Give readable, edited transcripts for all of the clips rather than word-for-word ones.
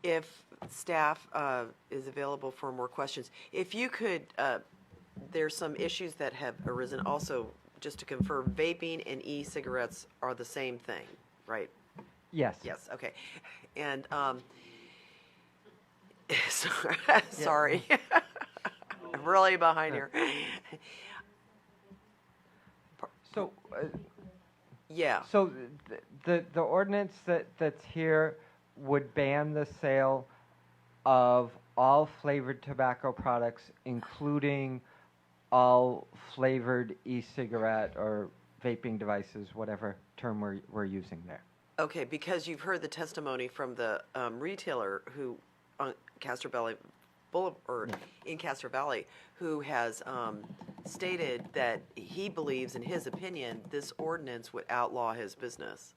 if staff is available for more questions, if you could, there's some issues that have arisen also, just to confirm, vaping and e-cigarettes are the same thing, right? Yes. Yes, okay. And, sorry, I'm really behind here. So, Yeah, so the ordinance that's here would ban the sale of all flavored tobacco products, including all flavored e-cigarette or vaping devices, whatever term we're using there. okay, because you've heard the testimony from the retailer who, on Castro Valley Boulevard, or in Castro Valley, who has stated that he believes, in his opinion, this ordinance would outlaw his business.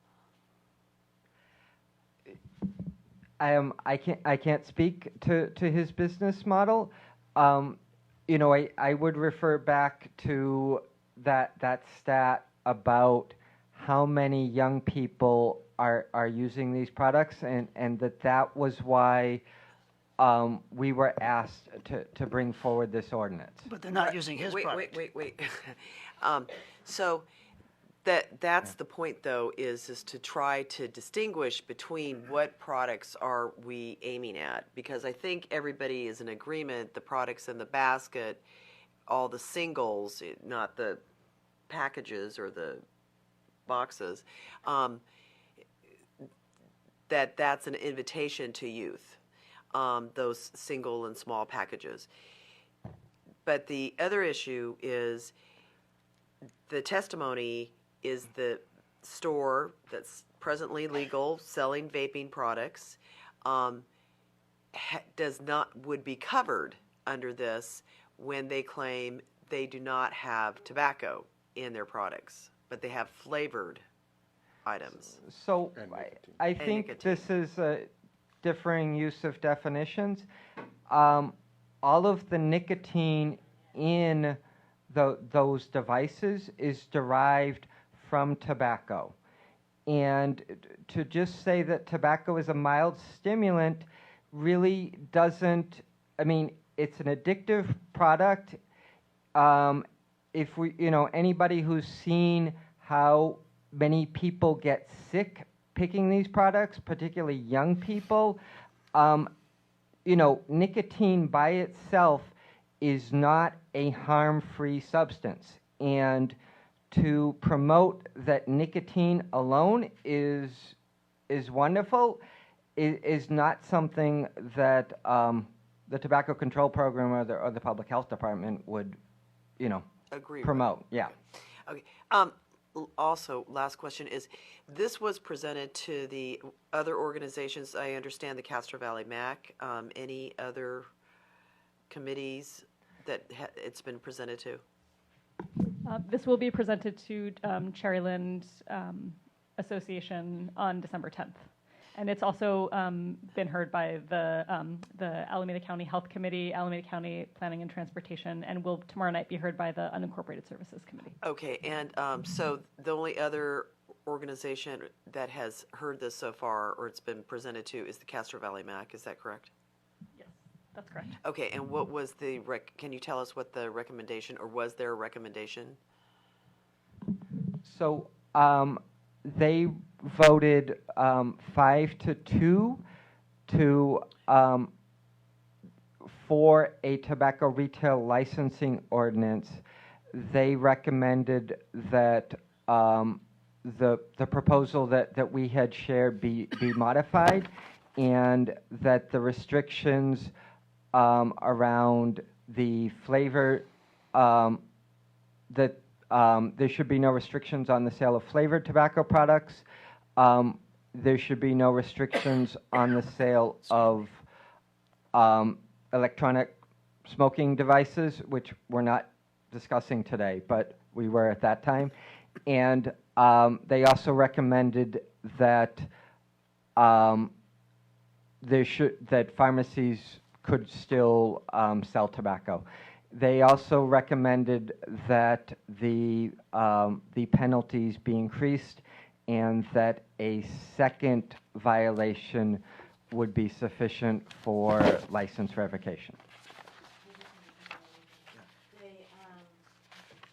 I can't speak to his business model. You know, I would refer back to that stat about how many young people are using these products, and that was why we were asked to bring forward this ordinance. But they're not using his product. Wait. So that's the point, though, is to try to distinguish between what products are we aiming at, because I think everybody is in agreement the products in the basket, all the singles, not the packages or the boxes, that's an invitation to youth, those single and small packages. But the other issue is the testimony is the store that's presently legal selling vaping products would be covered under this when they claim they do not have tobacco in their products, but they have flavored items. So I And think nicotine. this is a differing use of definitions. All of the nicotine in those devices is derived from tobacco. And to just say that tobacco is a mild stimulant really doesn't, I mean, it's an addictive product. If we, anybody who's seen how many people get sick picking these products, particularly young people, nicotine by itself is not a harm-free substance. And to promote that nicotine alone is wonderful is not something that the Tobacco Control Program or the Public Health Department would, Agree. promote. Yeah. Okay. Also, last question is, this was presented to the other organizations. I understand the Castro Valley MAC. Any other committees that it's been presented to? This will be presented to Cherryland Association on December 10th. And it's also been heard by the Alameda County Health Committee, Alameda County Planning and Transportation, and will tomorrow night be heard by the Unincorporated Services Committee. Okay, and so the only other organization that has heard this so far, or it's been presented to, is the Castro Valley MAC. Is that correct? Yes, that's correct. Okay, and what was the can you tell us what the recommendation, or was there a recommendation? So they voted 5-2 for a tobacco retail licensing ordinance. They recommended that the proposal that we had shared be modified, and that the restrictions around the flavor, that there should be no restrictions on the sale of flavored tobacco products. There should be no restrictions on the sale of electronic smoking devices, which we're not discussing today, but we were at that time. And they also recommended that that pharmacies could still sell tobacco. They also recommended that the penalties be increased, and that a second violation would be sufficient for license revocation. They,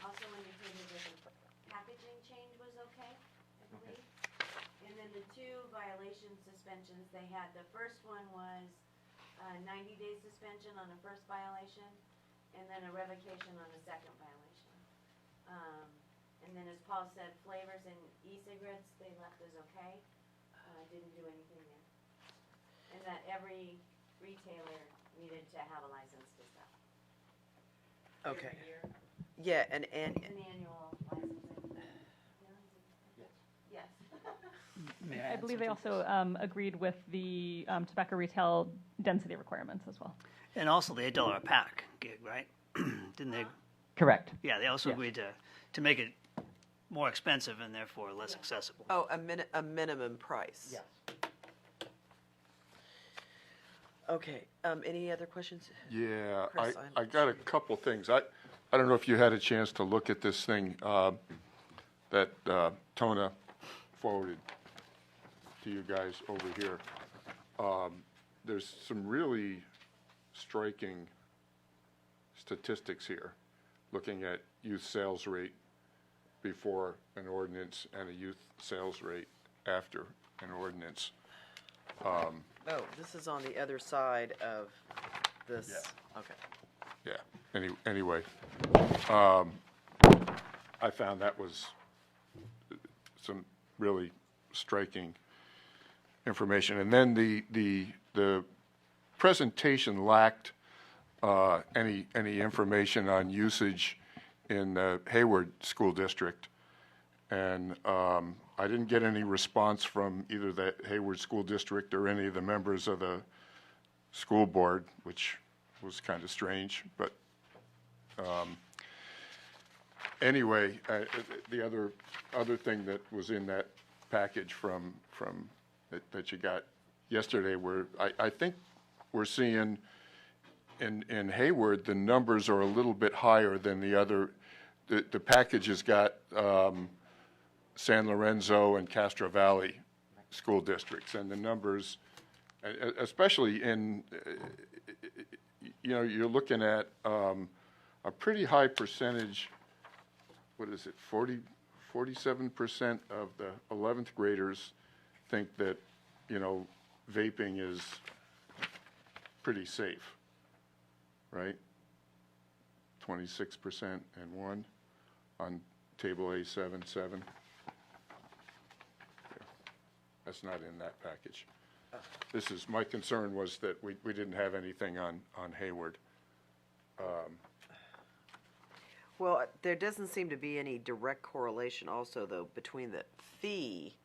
also indicated that the packaging change was okay, I believe. And then the two violation suspensions they had, the first one was a 90-day suspension on the first violation, and then a revocation on the second violation. And then as Paul said, flavors and e-cigarettes, they left as okay, didn't do anything there. And that every retailer needed to have a license to sell. Okay. Every year. Yeah, and An annual licensing. Yes. May I add believe they something? also agreed with the tobacco retail density requirements as well. And also the $8 a pack gig, right? Didn't they? Correct. Yeah, they also Yes. agreed to make it more expensive and therefore less accessible. oh, a minimum price. Yes. Okay. Any other questions? Yeah, Chris, I got a couple things. I don't know if you had a chance to look at this thing that Tona forwarded to you guys over here. There's some really striking statistics here, looking at youth sales rate before an ordinance and a youth sales rate after an ordinance. Oh, this is on the other side of this. Yeah. Okay. Yeah, anyway, I found that was some really striking information. And then the presentation lacked any information on usage in the Hayward School District. And I didn't get any response from either the Hayward School District or any of the members of the school board, which was kind of strange. But anyway, the other thing that was in that package from that you got yesterday, where I think we're seeing in Hayward, the numbers are a little bit higher than the other. The package has got San Lorenzo and Castro Valley school districts, and the numbers, especially in, you're looking at a pretty high percentage. What is it? 47% of the 11th graders think that, vaping is pretty safe, right? 26% and 1 on table A77. That's not in that package. My concern was that we didn't have anything on Hayward. Well, there doesn't seem to be any direct correlation also, though, between the fee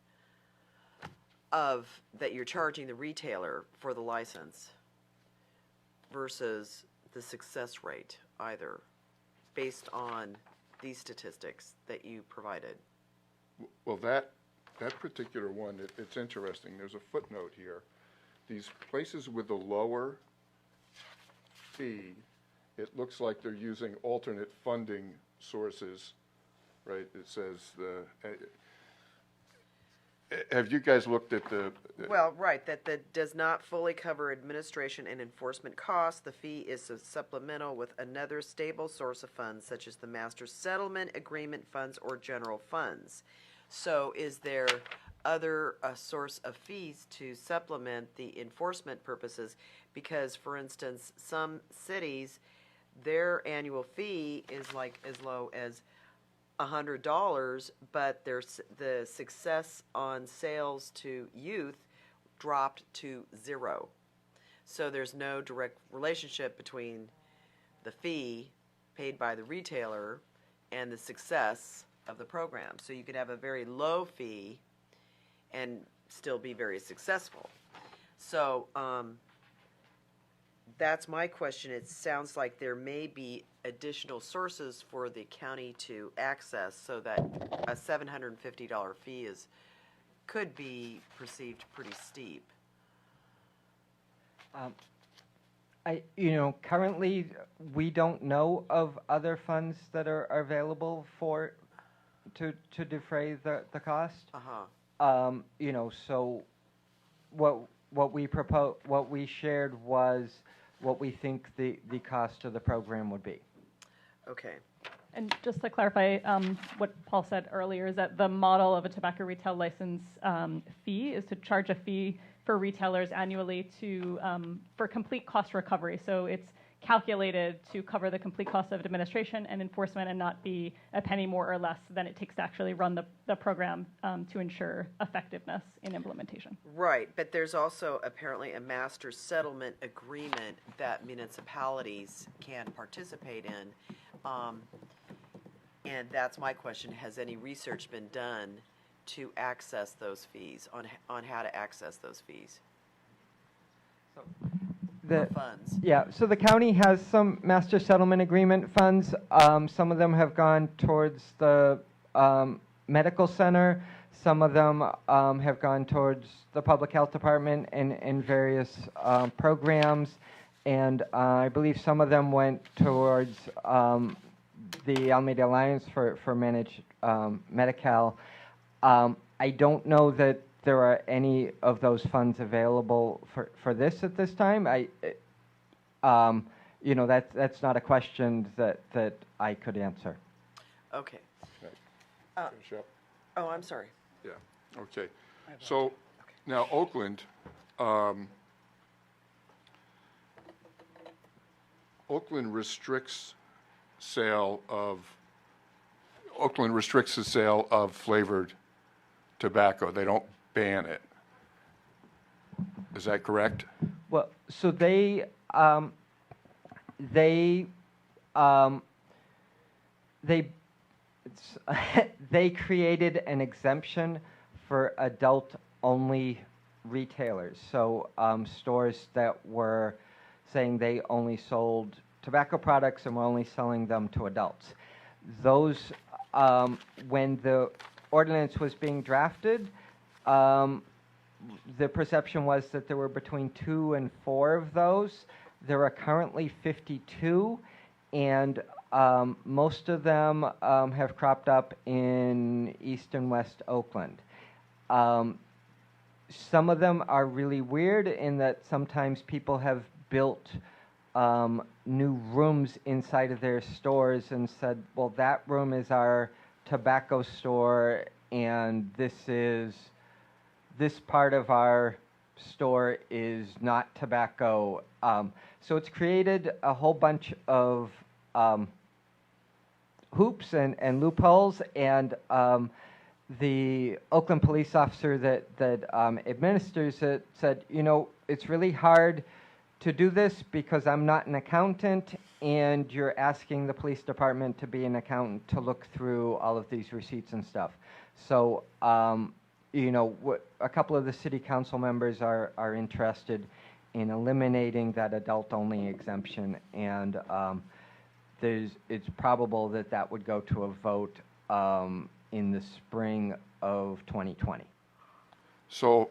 that you're charging the retailer for the license versus the success rate either, based on these statistics that you provided. Well, that particular one, it's interesting. There's a footnote here. These places with the lower fee, it looks like they're using alternate funding sources, right? It says have you guys looked at the? Well, right, that does not fully cover administration and enforcement costs. The fee is supplemental with another stable source of funds, such as the master settlement agreement funds or general funds. So is there other source of fees to supplement the enforcement purposes? Because, for instance, some cities, their annual fee is like as low as $100, but the success on sales to youth dropped to 0. So there's no direct relationship between the fee paid by the retailer and the success of the program. So you could have a very low fee and still be very successful. So that's my question. It sounds like there may be additional sources for the county to access so that a $750 fee could be perceived pretty steep. Currently, we don't know of other funds that are available to defray the cost. Uh-huh. So what what we shared was what we think the cost of the program would be. Okay. And just to clarify, what Paul said earlier is that the model of a tobacco retail license fee is to charge a fee for retailers annually for complete cost recovery. So it's calculated to cover the complete cost of administration and enforcement and not be a penny more or less than it takes to actually run the program to ensure effectiveness in implementation. Right, but there's also apparently a master settlement agreement that municipalities can participate in. And that's my question. Has any research been done to access those fees, on how to access those fees? Or funds? Yeah, so the county has some master settlement agreement funds. Some of them have gone towards the medical center. Some of them have gone towards the public health department and various programs. And I believe some of them went towards the Alameda Alliance for Managed Medi-Cal. I don't know that there are any of those funds available for this at this time. That's not a question that I could answer. Okay. Finish up. Oh, I'm sorry. Yeah, okay. So now Oakland, Oakland restricts the sale of flavored tobacco. They don't ban it. Is that correct? Well, so they created an exemption for adult-only retailers. So stores that were saying they only sold tobacco products and were only selling them to adults. Those, when the ordinance was being drafted, the perception was that there were between 2 and 4 of those. There are currently 52, and most of them have cropped up in East and West Oakland. Some of them are really weird in that sometimes people have built new rooms inside of their stores and said, well, that room is our tobacco store, and this part of our store is not tobacco. So it's created a whole bunch of hoops and loopholes, and the Oakland police officer that administers it said, it's really hard to do this because I'm not an accountant, and you're asking the police department to be an accountant to look through all of these receipts and stuff. So, a couple of the city council members are interested in eliminating that adult-only exemption, and it's probable that would go to a vote in the spring of 2020. So,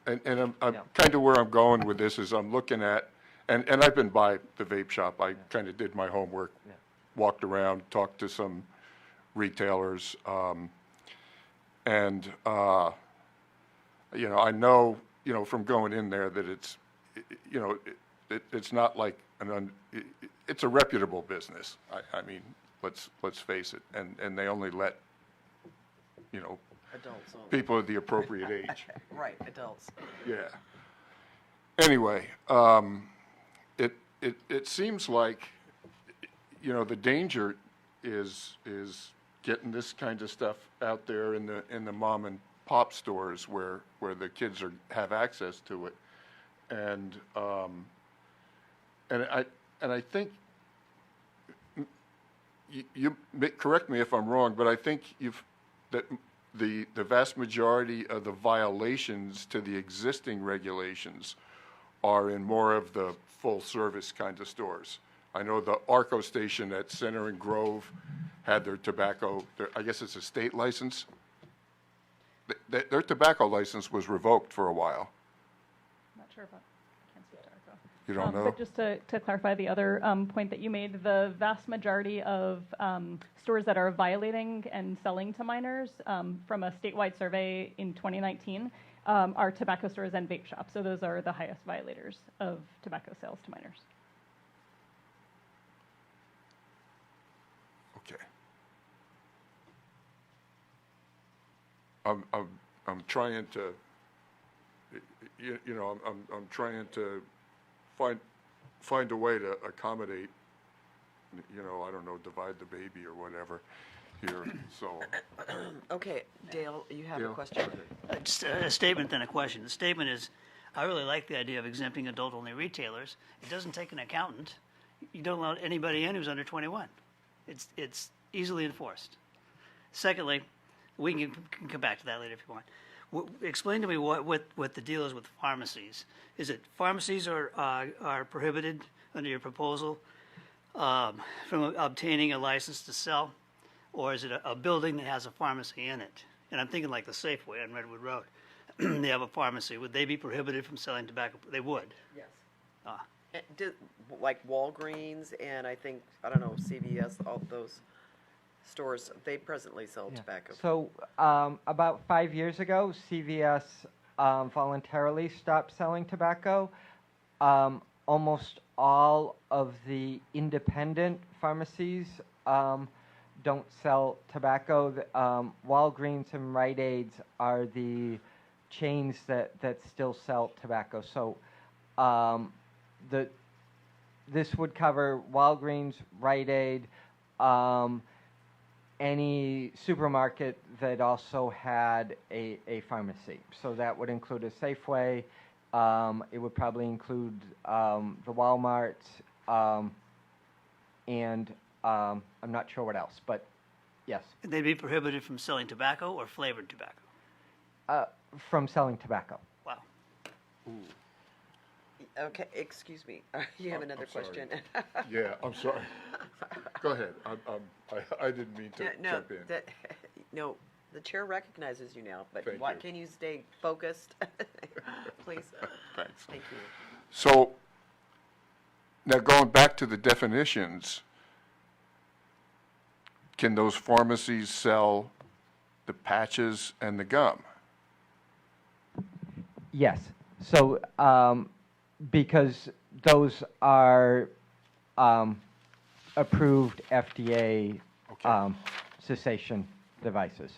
I'm kind of where I'm going with this is I'm looking at, and I've been by the vape shop. I kind of did my homework, walked around, talked to some retailers, and I know from going in there that it's not like it's a reputable business. I mean, let's face it, and they only let Adults only. people of the appropriate age. Right, adults. Yeah. Anyway, it seems like the danger is getting this kind of stuff out there in the mom and pop stores where the kids have access to it, and I think you correct me if I'm wrong, but I think that the vast majority of the violations to the existing regulations are in more of the full-service kind of stores. I know the Arco station at Center and Grove had their tobacco, I guess it's a state license. Their tobacco license was revoked for a while. I'm not sure about, I can't speak to Arco. You don't know? But just to clarify the other point that you made, the vast majority of stores that are violating and selling to minors from a statewide survey in 2019 are tobacco stores and vape shops. So those are the highest violators of tobacco sales to minors. Okay. I'm trying to, I'm trying to find a way to accommodate, I don't know, divide the baby or whatever here, so. Okay, Dale, you have a Dale? question? Just a statement then a question. The statement is, I really like the idea of exempting adult-only retailers. It doesn't take an accountant. You don't allow anybody in who's under 21. It's easily enforced. Secondly, we can come back to that later if you want. Explain to me what the deal is with pharmacies. Is it pharmacies are prohibited under your proposal from obtaining a license to sell, or is it a building that has a pharmacy in it? And I'm thinking like the Safeway on Redwood Road. They have a pharmacy. Would they be prohibited from selling tobacco? They would. Yes. Ah. Like Walgreens and I don't know, CVS, all those stores, they presently sell tobacco. So about 5 years ago, CVS voluntarily stopped selling tobacco. Almost all of the independent pharmacies don't sell tobacco. Walgreens and Rite Aids are the chains that still sell tobacco. So this would cover Walgreens, Rite Aid, any supermarket that also had a pharmacy. So that would include a Safeway. It would probably include the Walmarts, and I'm not sure what else, but yes. And they'd be prohibited from selling tobacco or flavored tobacco? From selling tobacco. Wow. Okay, excuse me, you have another I'm sorry. question? Yeah, I'm sorry. Go ahead. I didn't mean to No, jump in. no, the chair recognizes you now, but Thank why, you. can you stay focused? Please, Thanks. thank you. So, now going back to the definitions, can those pharmacies sell the patches and the gum? Yes. So because those are approved FDA Okay. cessation devices.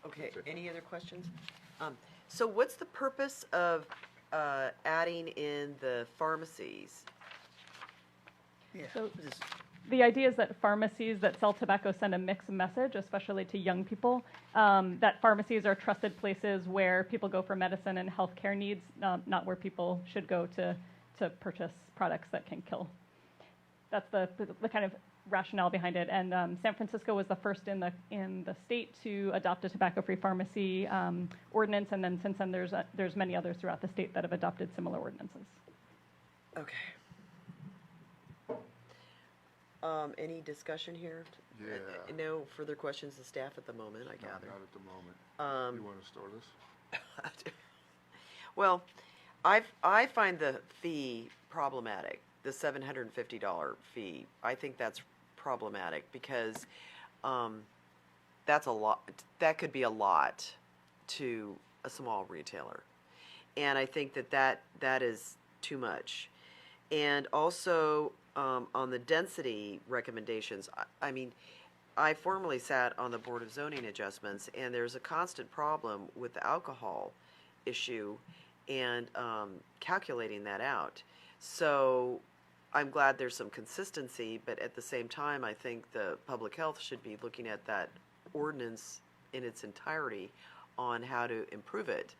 Okay, any other questions? So what's the purpose of adding in the pharmacies? Yeah. So the idea is that pharmacies that sell tobacco send a mixed message, especially to young people, that pharmacies are trusted places where people go for medicine and healthcare needs, not where people should go to purchase products that can kill. That's the kind of rationale behind it. And San Francisco was the first in the state to adopt a tobacco-free pharmacy ordinance, and then since then there's many others throughout the state that have adopted similar ordinances. Okay. Any discussion here? Yeah. No further questions to staff at the moment, I No, gather. not at the moment. You want to start us? Well, I find the fee problematic, the $750 fee. I think that's problematic because that's a lot. That could be a lot to a small retailer, and I think that is too much. And also on the density recommendations, I mean, I formerly sat on the Board of Zoning Adjustments, and there's a constant problem with the alcohol issue and calculating that out. So I'm glad there's some consistency, but at the same time, I think the public health should be looking at that ordinance in its entirety on how to improve it.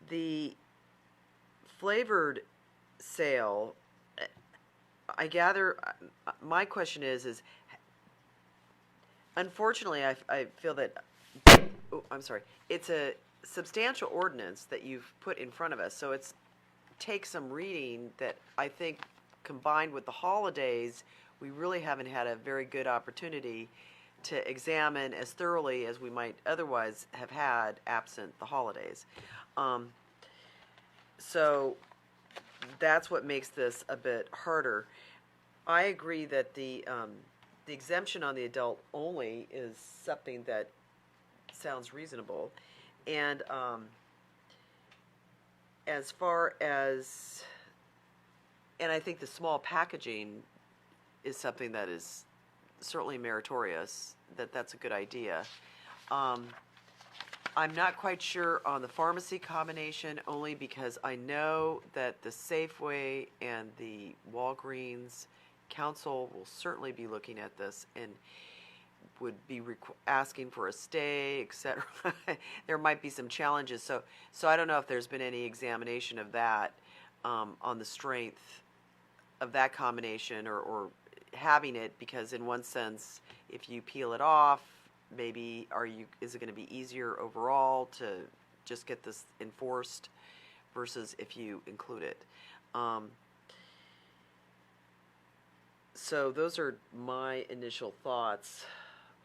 The flavored sale, I gather, my question is unfortunately, I feel that, I'm sorry, it's a substantial ordinance that you've put in front of us, so it's takes some reading that I think combined with the holidays, we really haven't had a very good opportunity to examine as thoroughly as we might otherwise have had absent the holidays. So that's what makes this a bit harder. I agree that the exemption on the adult only is something that sounds reasonable. And as far as, and I think the small packaging is something that is certainly meritorious, that's a good idea. I'm not quite sure on the pharmacy combination, only because I know that the Safeway and the Walgreens Council will certainly be looking at this and would be asking for a stay, et cetera. There might be some challenges, so I don't know if there's been any examination of that on the strength of that combination or having it, because in one sense, if you peel it off, maybe is it going to be easier overall to just get this enforced versus if you include it. So those are my initial thoughts.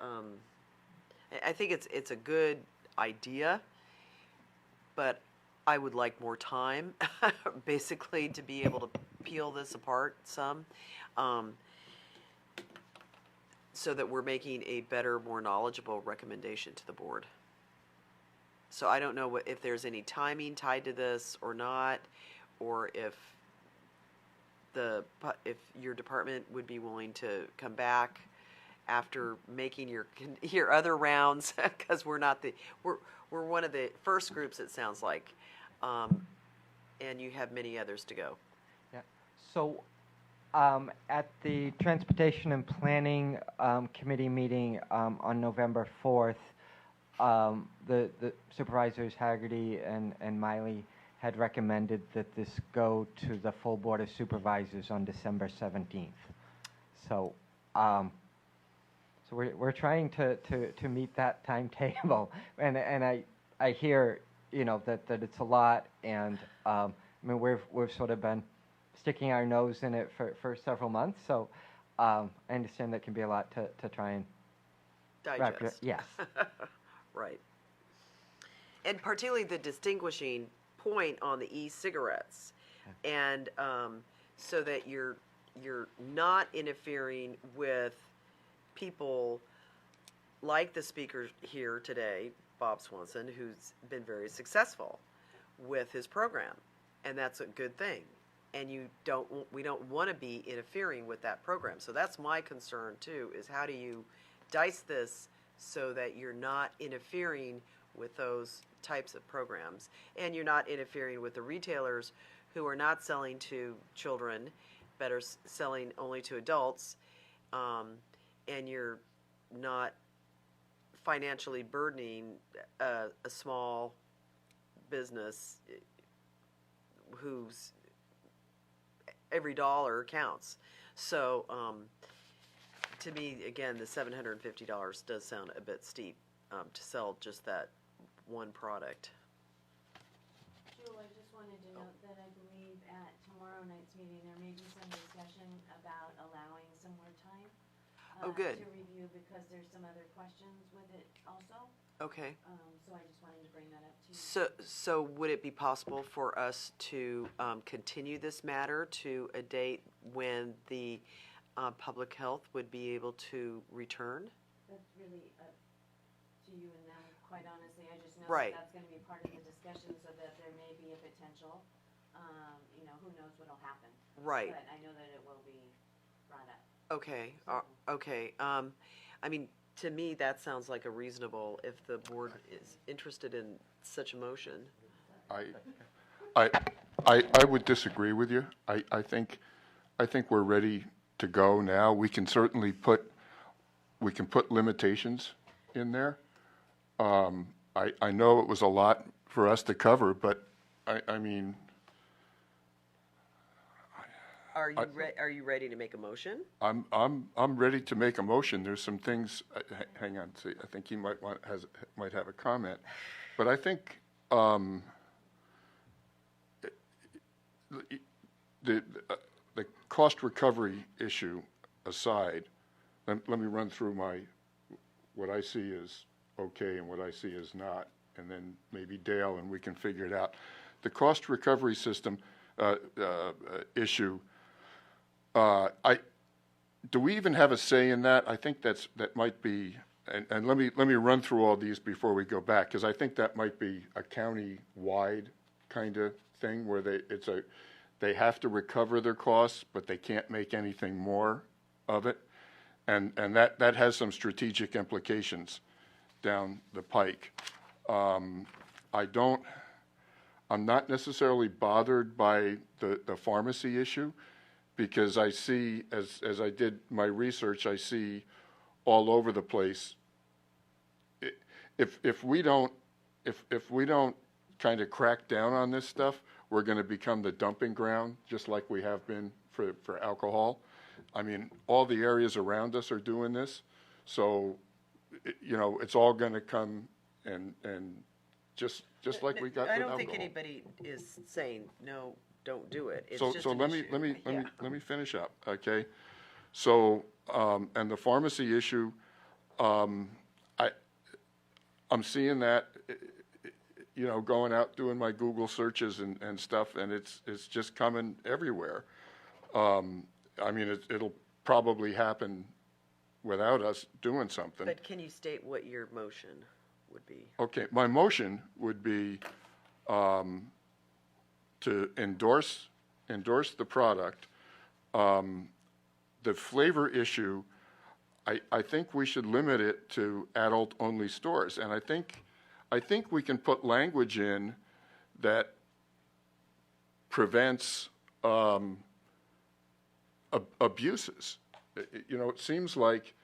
I think it's a good idea, but I would like more time, basically, to be able to peel this apart some, so that we're making a better, more knowledgeable recommendation to the board. So I don't know if there's any timing tied to this or not, or if your department would be willing to come back after making your other rounds, because we're one of the first groups, it sounds like, and you have many others to go. Yeah. So at the Transportation and Planning Committee meeting on November 4th, the supervisors Haggerty and Miley had recommended that this go to the full Board of Supervisors on December 17th. So we're trying to meet that timetable, and I hear, you know, that it's a lot, and I mean we've sort of been sticking our nose in it for several months, so I understand that can be a lot to try and Digest. yes. Right. And particularly the distinguishing point on the e-cigarettes, and so that you're not interfering with people like the speaker here today, Bob Swanson, who's been very successful with his program, and that's a good thing. And we don't want to be interfering with that program. So that's my concern too, is how do you dice this so that you're not interfering with those types of programs, and you're not interfering with the retailers who are not selling to children, but are selling only to adults, and you're not financially burdening a small business whose every dollar counts. So to me, again, the $750 does sound a bit steep to sell just that one product. Jewel, I just wanted to note that I believe at tomorrow night's meeting, there may be some discussion about allowing some more time. Oh, good. To review, because there's some other questions with it also. Okay. So I just wanted to bring that up to you. So would it be possible for us to continue this matter to a date when the public health would be able to return? That's really up to you and them, quite honestly. I just know Right. that that's going to be part of the discussion, so that there may be a potential, you know, who knows what'll happen. Right. But I know that it will be brought up. Okay. Okay. I mean, to me, that sounds like a reasonable, if the board is interested in such a motion. I would disagree with you. I think we're ready to go now. We can certainly put limitations in there. I know it was a lot for us to cover, but I mean, Are you ready to make a motion? I'm ready to make a motion. There's some things. Hang on, see. I think he might have a comment, but I think the cost recovery issue aside, let me run through what I see is okay and what I see is not, and then maybe Dale, and we can figure it out. The cost recovery system issue, do we even have a say in that? I think that might be, and let me run through all these before we go back, because I think that might be a county-wide kind of thing where they have to recover their costs, but they can't make anything more of it, and that has some strategic implications down the pike. I'm not necessarily bothered by the pharmacy issue, because I see, as I did my research, I see all over the place. If we don't kind of crack down on this stuff, we're going to become the dumping ground, just like we have been for alcohol. I mean, all the areas around us are doing this, so it's all going to come and just like we got with alcohol. I don't think anybody is saying no, don't do it. It's just So an let issue. me finish up, okay? So and the pharmacy issue, I'm seeing that, going out doing my Google searches and stuff, and it's just coming everywhere. I mean, it'll probably happen without us doing something. But can you state what your motion would be? Okay, my motion would be to endorse the product. The flavor issue, I think we should limit it to adult-only stores, and I think we can put language in that prevents abuses. It seems like,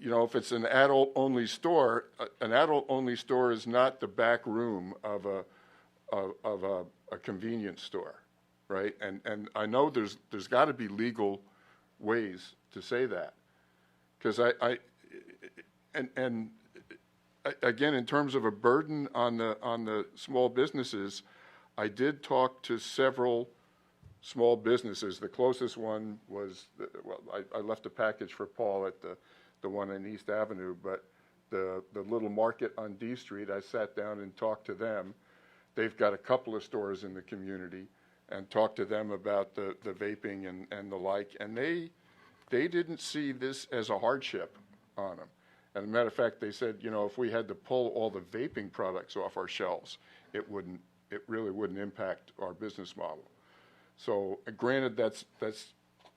if it's an adult-only store is not the back room of a convenience store, right? And I know there's got to be legal ways to say that, because again, in terms of a burden on the small businesses, I did talk to several small businesses. The closest one was, I left a package for Paul at the one on East Avenue, but the little market on D Street, I sat down and talked to them. They've got a couple of stores in the community, and talked to them about the vaping and the like, and they didn't see this as a hardship on them. As a matter of fact, they said, if we had to pull all the vaping products off our shelves, it really wouldn't impact our business model. So granted, that's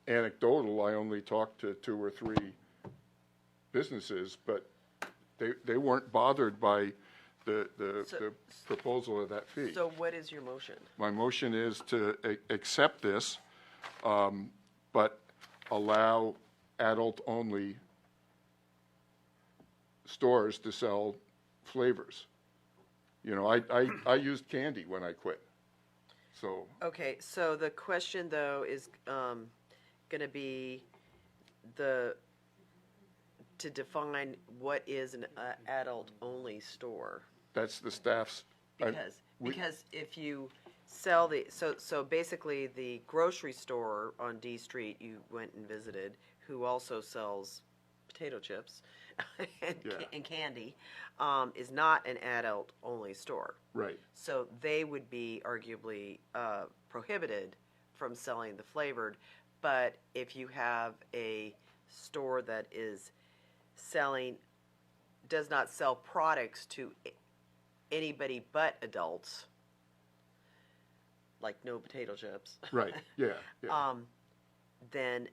anecdotal. I only talked to 2 or 3 businesses, but they weren't bothered by the proposal of that fee. So what is your motion? My motion is to accept this, but allow adult-only stores to sell flavors. I used candy when I quit. So. Okay, so the question though is going to be to define what is an adult-only store. That's the staff's. Because if you sell so basically the grocery store on D Street you went and visited, who also sells potato chips and candy, is not an adult-only store. Right. So they would be arguably prohibited from selling the flavored. But if you have a store that does not sell products to anybody but adults, like no potato chips. Right, yeah. Then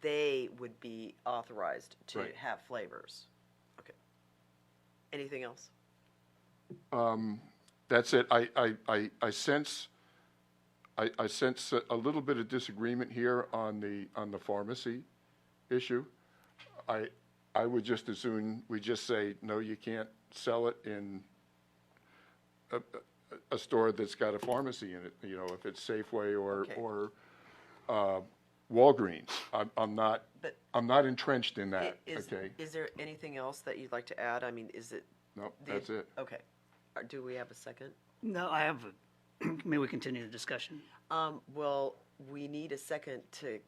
they would be authorized to Right. have flavors. Okay. Anything else? That's it. I sense a little bit of disagreement here on the pharmacy issue. I would just as soon we just say, no, you can't sell it in a store that's got a pharmacy in it. If it's Safeway or Walgreens. I'm not entrenched in that. Is there anything else that you'd like to add? I mean, is it? No, that's it. Okay. Do we have a second? No, I have, may we continue the discussion? Well, we need a second to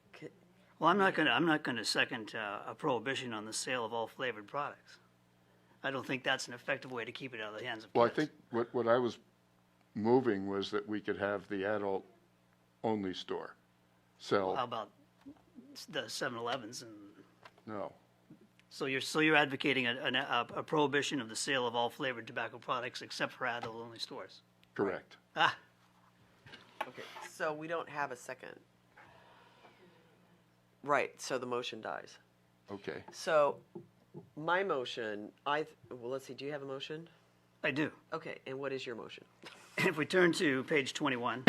Well, I'm not gonna second a prohibition on the sale of all flavored products. I don't think that's an effective way to keep it out of the hands of kids. Well, I think what I was moving was that we could have the adult-only store sell. How about the 7-Elevens and, No. so you're advocating a prohibition of the sale of all flavored tobacco products except for adult-only stores? Correct. Ah, Okay, so we don't have a second. Right, so the motion dies. Okay. So my motion, well, let's see, do you have a motion? I do. Okay, and what is your motion? If we turn to page 21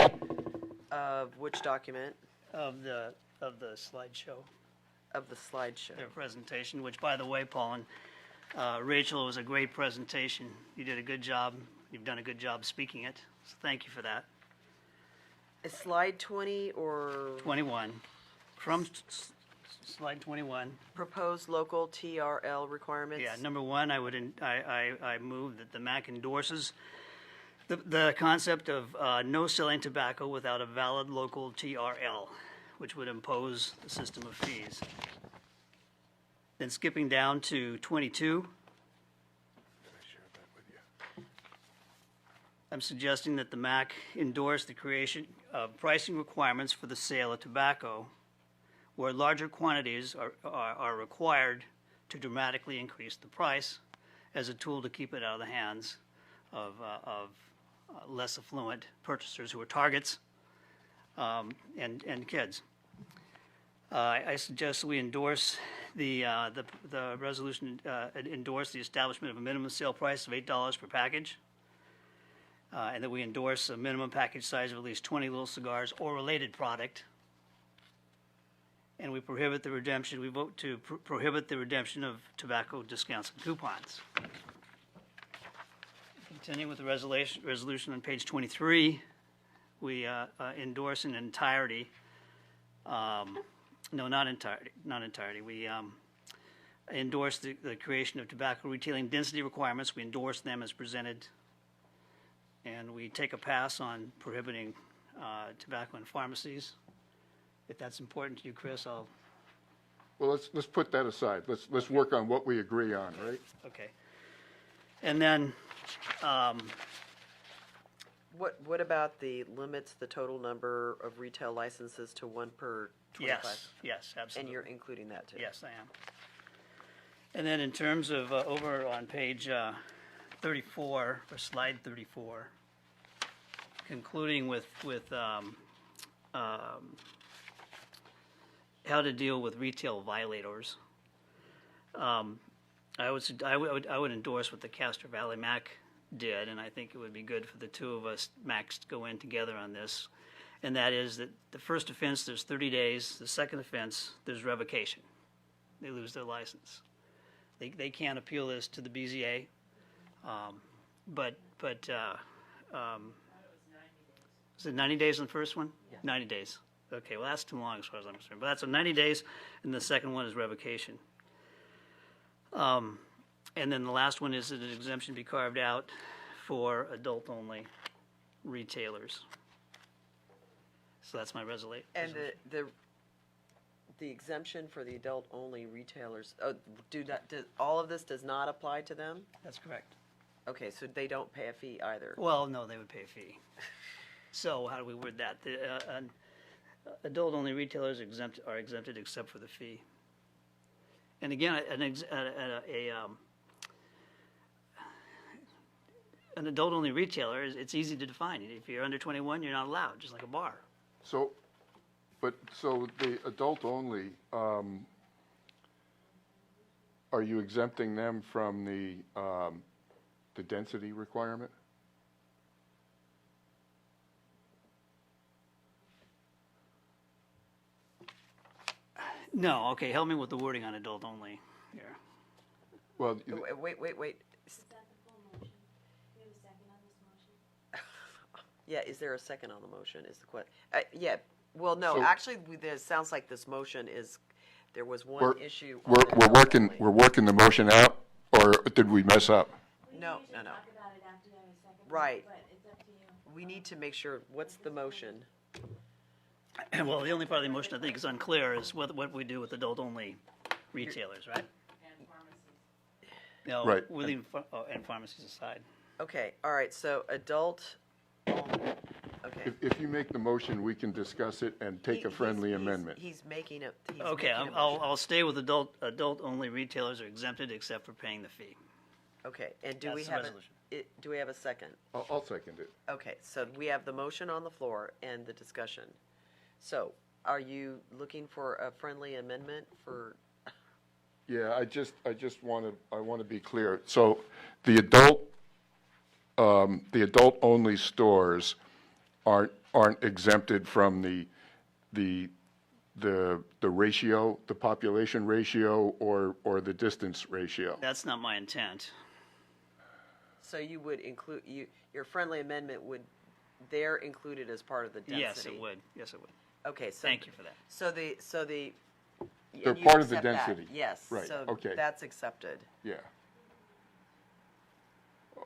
Of which document? of the slideshow, Of the slideshow. their presentation, which, by the way, Paul and Rachel, it was a great presentation. You did a good job. You've done a good job speaking it, so thank you for that. Is slide 20 or 21, from slide 21. proposed local TRL requirements? Yeah, number one, I move that the MAC endorses the concept of no selling tobacco without a valid local TRL, which would impose the system of fees. Then skipping down to 22, I'm suggesting that the MAC endorse the creation of pricing requirements for the sale of tobacco where larger quantities are required to dramatically increase the price as a tool to keep it out of the hands of less affluent purchasers who are targets and kids. I suggest we endorse the resolution, endorse the establishment of a minimum sale price of $8 per package, and that we endorse a minimum package size of at least 20 little cigars or related product. And we prohibit the redemption, we vote to prohibit the redemption of tobacco discounts and coupons. Continuing with the resolution on page 23, we endorse in entirety, no, not entirety, we endorse the creation of tobacco retailing density requirements. We endorse them as presented. And we take a pass on prohibiting tobacco in pharmacies. If that's important to you, Chris, I'll, Well, let's put that aside. Let's work on what we agree on, right? okay. And then, What about the limits the total number of retail licenses to 1 per 25? yes, absolutely. And you're including that too? Yes, I am. And then in terms of, over on page 34, or slide 34, concluding with how to deal with retail violators, I would endorse what the Castro Valley MAC did, and I think it would be good for the two of us MACs to go in together on this. And that is that the first offense, there's 30 days. The second offense, there's revocation. They lose their license. They can't appeal this to the BZA, but is it 90 days on the first one? Yeah. 90 days. Okay, well, that's too long as far as I'm concerned. But that's 90 days, and the second one is revocation. And then the last one is that an exemption be carved out for adult-only retailers. So that's my resolution. And the exemption for the adult-only retailers, all of this does not apply to them? That's correct. Okay, so they don't pay a fee either? Well, no, they would pay a fee. So how do we word that? Adult-only retailers are exempted except for the fee. And again, an adult-only retailer, it's easy to define. If you're under 21, you're not allowed, just like a bar. So the adult-only, are you exempting them from the density requirement? No, okay, help me with the wording on adult-only here. Well, Wait. Is that the full motion? Do you have a second on this motion? Yeah, is there a second on the motion is the question. Yeah, well, no, So- actually, it sounds like this motion is, there was one we're, issue. on we're, the we're working, adult-only. we're working the motion out, or did we mess up? No. We usually talk about it after you have a second. Right. But it's up to you. We need to make sure, what's the motion? Well, the only part of the motion I think is unclear is what we do with adult-only retailers, right? And pharmacies. No, Right. we're leaving, and pharmacies aside. Okay, all right, so adult, okay. If you make the motion, we can discuss it and take a friendly amendment. He's making a, he's Okay, making a I'll motion. I'll stay with adult-only retailers are exempted except for paying the fee. Okay, and do we That's the have resolution. do we have a second? I'll second it. Okay, so we have the motion on the floor and the discussion. So, are you looking for a friendly amendment for, Yeah, I just want to be clear. So the adult-only stores aren't exempted from the ratio, the population ratio, or the distance ratio? That's not my intent. so you would include, your friendly amendment would, they're included as part of the density? Yes, it would. Yes, it would. Okay, so. Thank you for that. So the. They're and you part of the accept that? density. Yes. Right, So okay. that's accepted. Yeah.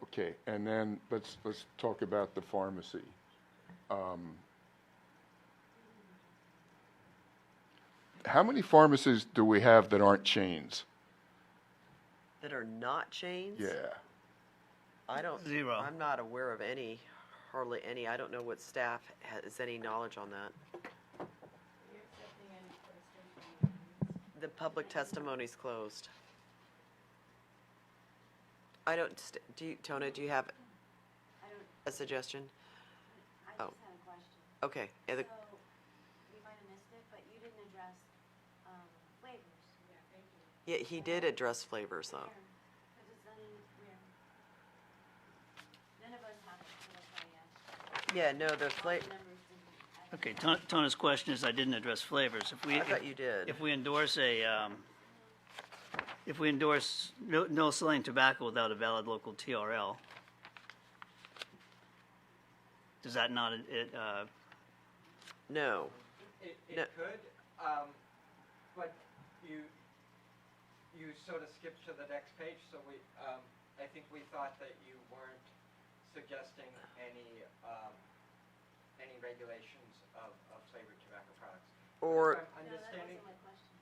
Okay, and then let's talk about the pharmacy. How many pharmacies do we have that aren't chains? That are not chains? Yeah. I don't. Zero. I'm not aware of any, hardly any. I don't know what staff has any knowledge on that. You're accepting any frustration. The public testimony's closed. I don't, do you, Tona, do you have I don't, a suggestion? I Oh. just had a question. Okay, yeah, So, we might have missed it, but you didn't address, flavors. Yeah, thank you. yeah, he did address flavors though. Because it's where? None of us have it, so that's why I asked. Yeah, no, the All flavor, the members didn't. Okay, Tona's question is, I didn't address flavors. I thought you did. If we endorse no selling tobacco without a valid local TRL, does that not, No. It No. could, but you sort of skipped to the next page, so I think we thought that you weren't suggesting any regulations of flavored tobacco products. Or, If I'm No, that understanding, wasn't my question.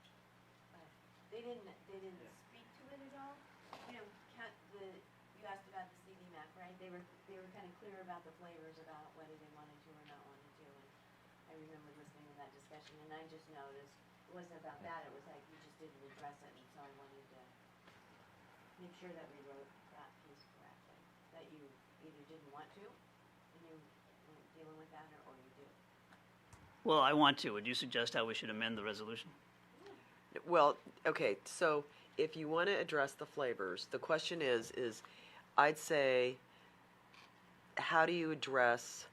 But they didn't speak to it at all? You know, you asked about the CD map, right? They were kind of clear about the flavors, about whether they wanted to or not wanted to, and I remember listening to that discussion, and I just noticed, it wasn't about that, it was like, you just didn't address it, and so I wanted to make sure that we wrote that piece correctly, that you either didn't want to, and you weren't dealing with that, or you do. well, I want to. Would you suggest how we should amend the resolution? well, okay, so if you want to address the flavors, the question is I'd say, how do you address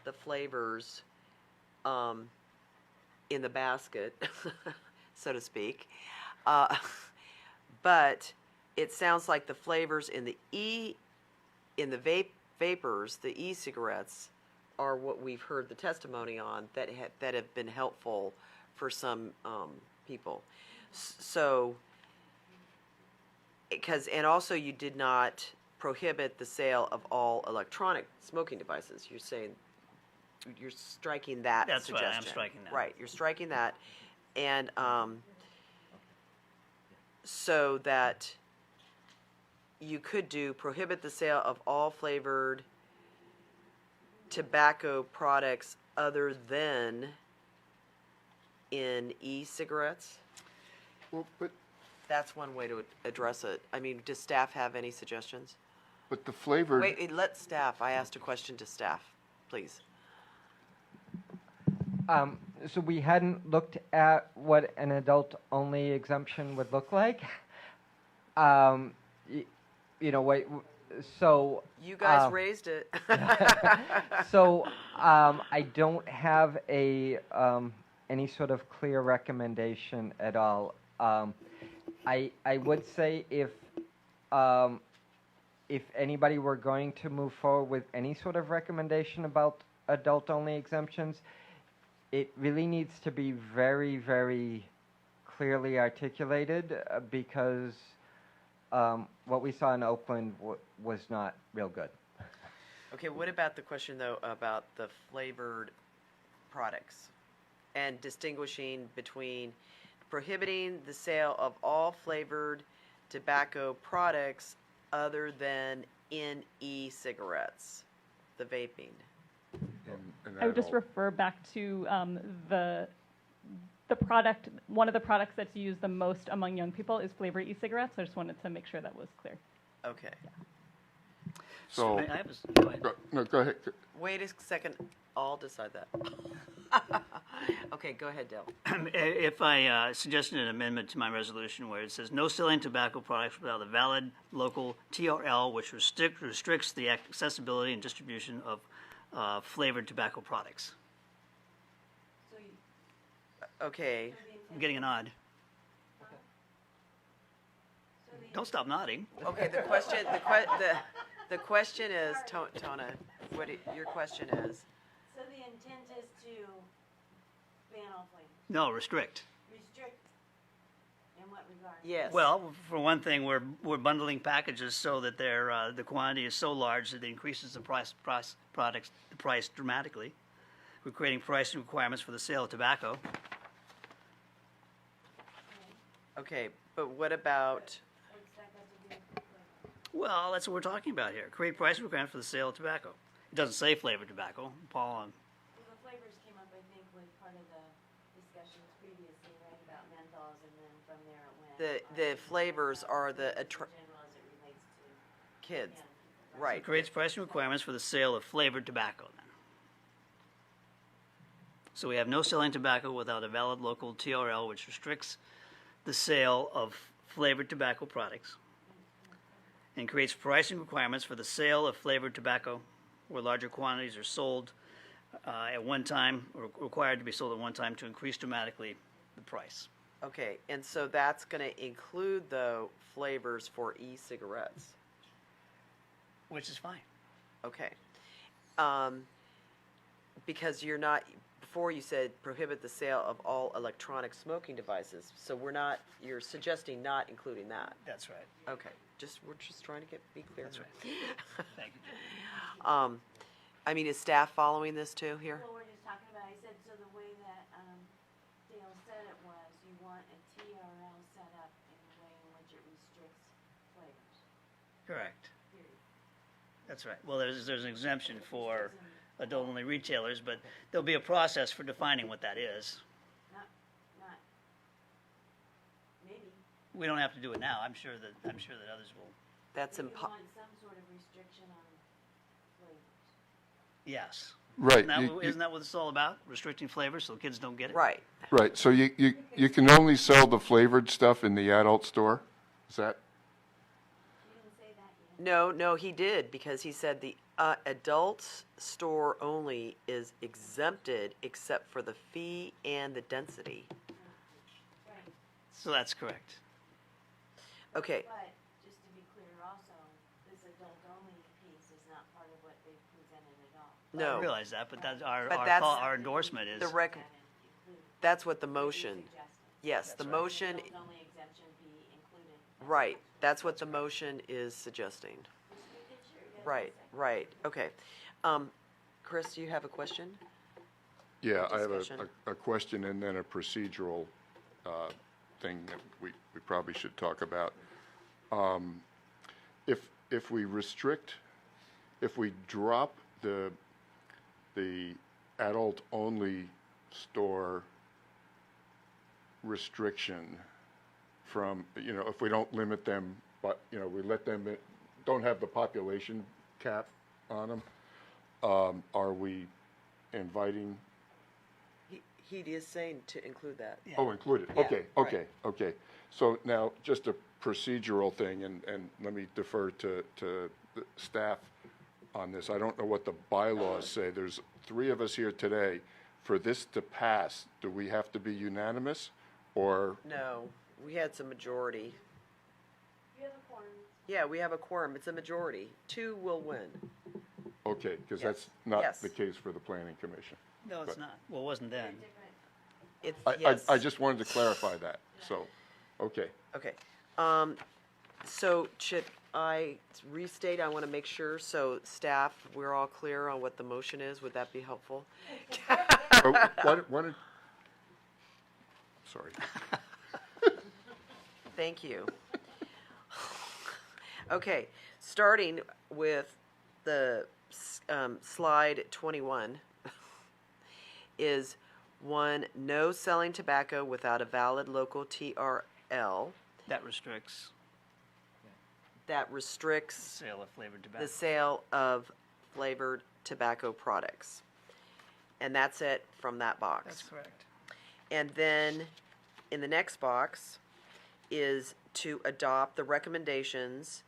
the flavors in the basket, so to speak? But it sounds like the flavors in the vapors, the e-cigarettes, are what we've heard the testimony on that have been helpful for some people. So, and also you did not prohibit the sale of all electronic smoking devices. You're saying, you're striking that That's right, suggestion. I'm striking that. Right, you're striking that, and so that you could prohibit the sale of all flavored tobacco products other than in e-cigarettes? Well, but That's one way to address it. I mean, does staff have any suggestions? the flavored. Wait, let staff, I asked a question to staff, please. so we hadn't looked at what an adult-only exemption would look like. So. You guys raised it. So I don't have any sort of clear recommendation at all. I would say if anybody were going to move forward with any sort of recommendation about adult-only exemptions, it really needs to be very, very clearly articulated because what we saw in Oakland was not real good. Okay, what about the question, though, about the flavored products? and distinguishing between prohibiting the sale of all flavored tobacco products other than in e-cigarettes, the vaping. And I would just that'll- refer back to the product, one of the products that's used the most among young people is flavored e-cigarettes. I just wanted to make sure that was clear. Okay. So, I have a, go ahead. no, go ahead. Wait a second, I'll decide that. Okay, go ahead, Dale. If I suggested an amendment to my resolution where it says, no selling tobacco products without a valid local TRL which restricts the accessibility and distribution of flavored tobacco products. So you, Okay, I'm getting a nod. so the, Don't stop nodding. okay, the question is, Tona, your question is? so the intent is to ban all flavors, No, restrict. restrict in what regard? Yes. Well, for one thing, we're bundling packages so that the quantity is so large that it increases the price dramatically. We're creating pricing requirements for the sale of tobacco. Okay, but what about, What's that got to do with the flavor? Well, that's what we're talking about here. Create price requirements for the sale of tobacco. It doesn't say flavored tobacco. Paul, Well, the flavors came up, I think, with part of the discussions previously, right, about menthols, and then from there it went. the flavors are the In general as it relates to kids, young people, right? creates pricing requirements for the sale of flavored tobacco then. So we have no selling tobacco without a valid local TRL which restricts the sale of flavored tobacco products and creates pricing requirements for the sale of flavored tobacco where larger quantities are sold at one time or required to be sold at one time to increase dramatically the price. Okay, and so that's gonna include, though, flavors for e-cigarettes. Which is fine. Okay. Because you're not, before you said prohibit the sale of all electronic smoking devices, so you're suggesting not including that. That's right. Okay, we're just trying to be clear. That's right. Thank you. I mean, is staff following this too here? Well, we're just talking about, I said, so the way that, Dale said it was, you want a TRL set up in a way in which it restricts flavors, Correct. period. That's right. Well, there's an exemption for adult-only retailers, but there'll be a process for defining what that is. Not, maybe. We don't have to do it now. I'm sure that others will. That's But you impo- want some sort of restriction on flavors. Yes. Right, Isn't that what it's all about? Restricting flavors so kids don't get it? right. right, so you can only sell the flavored stuff in the adult store? Is that, You didn't say that yet. No, he did, because he said the adult store only is exempted except for the fee and the density. Right, So that's correct. Okay, but, just to be clear also, this adult-only piece is not part of what they've presented at all. I no, realize that, but that's our endorsement is. the rec, That included. that's what the What you motion, suggested. yes, the That's right. motion, Adult-only exemption be included. right, that's what the motion is suggesting. Just making sure, you gotta Right, say. right, okay. Chris, do you have a question? yeah, I have Discussion. a question and then a procedural thing that we probably should talk about. If we restrict, if we drop the adult-only store restriction from, if we don't limit them, but, we let them, don't have the population cap on them, are we inviting, He is saying to include that. Yeah. oh, included, Yeah, okay, right. okay. So now, just a procedural thing, and let me defer to the staff on this. I don't know what the bylaws say. There's 3 of us here today. For this to pass, do we have to be unanimous, or, No, we had some majority. You have a quorum. Yeah, we have a quorum, it's a majority. 2 will win. okay, because Yes, that's not yes. the case for the planning commission. No, it's not. Well, it wasn't then. It's, I yes. I just wanted to clarify that, so, okay. Okay, so should I restate, I want to make sure, so staff, we're all clear on what the motion is, would that be helpful? Oh, why don't- sorry. Thank you. Okay, starting with the slide 21 is one, no selling tobacco without a valid local TRL. That restricts That restricts sale of flavored tobacco. the sale of flavored tobacco products. And that's it from that box. That's correct. And then in the next box is to adopt the recommendations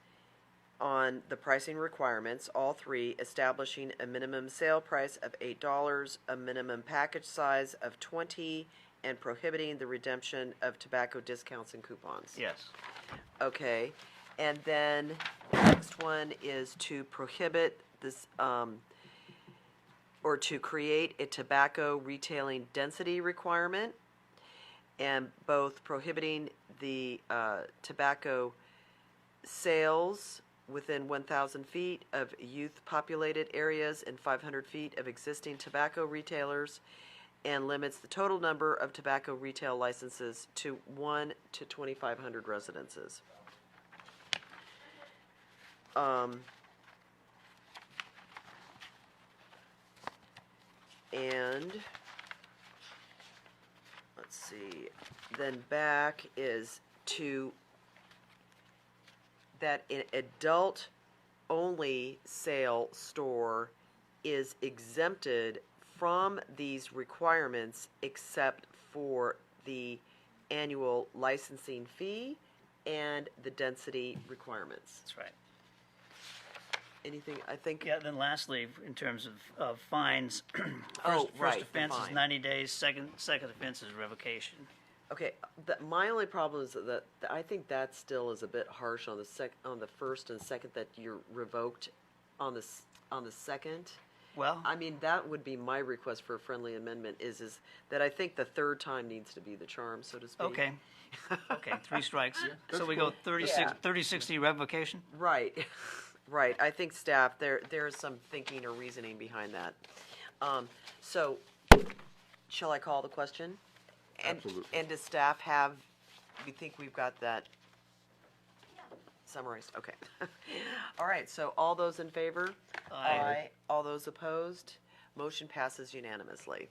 on the pricing requirements, all three, establishing a minimum sale price of $8, a minimum package size of 20, and prohibiting the redemption of tobacco discounts and coupons. Yes. Okay, and then the next one is to prohibit this, or to create a tobacco retailing density requirement, and both prohibiting the tobacco sales within 1,000 feet of youth-populated areas and 500 feet of existing tobacco retailers, and limits the total number of tobacco retail licenses to 1 to 2,500 residences. And let's see, then back is to that an adult-only sale store is exempted from these requirements except for the annual licensing fee and the density requirements. That's right. Anything, I think? Yeah, then lastly, in terms of fines, Oh, right, first the offense is fine. 90 days, second offense is revocation. Okay, my only problem is that I think that still is a bit harsh on the first and second, that you're revoked on the second. Well, I mean, that would be my request for a friendly amendment is that I think the third time needs to be the charm, so to speak. okay. Okay, 3 strikes. So we go 30-60 revocation? Right, right. I think staff, there's some thinking or reasoning behind that. So, shall I call the question? Absolutely. And does staff have, you think we've got that summarized? Okay. All right, so all those in favor? Aye. All those opposed? Motion passes unanimously.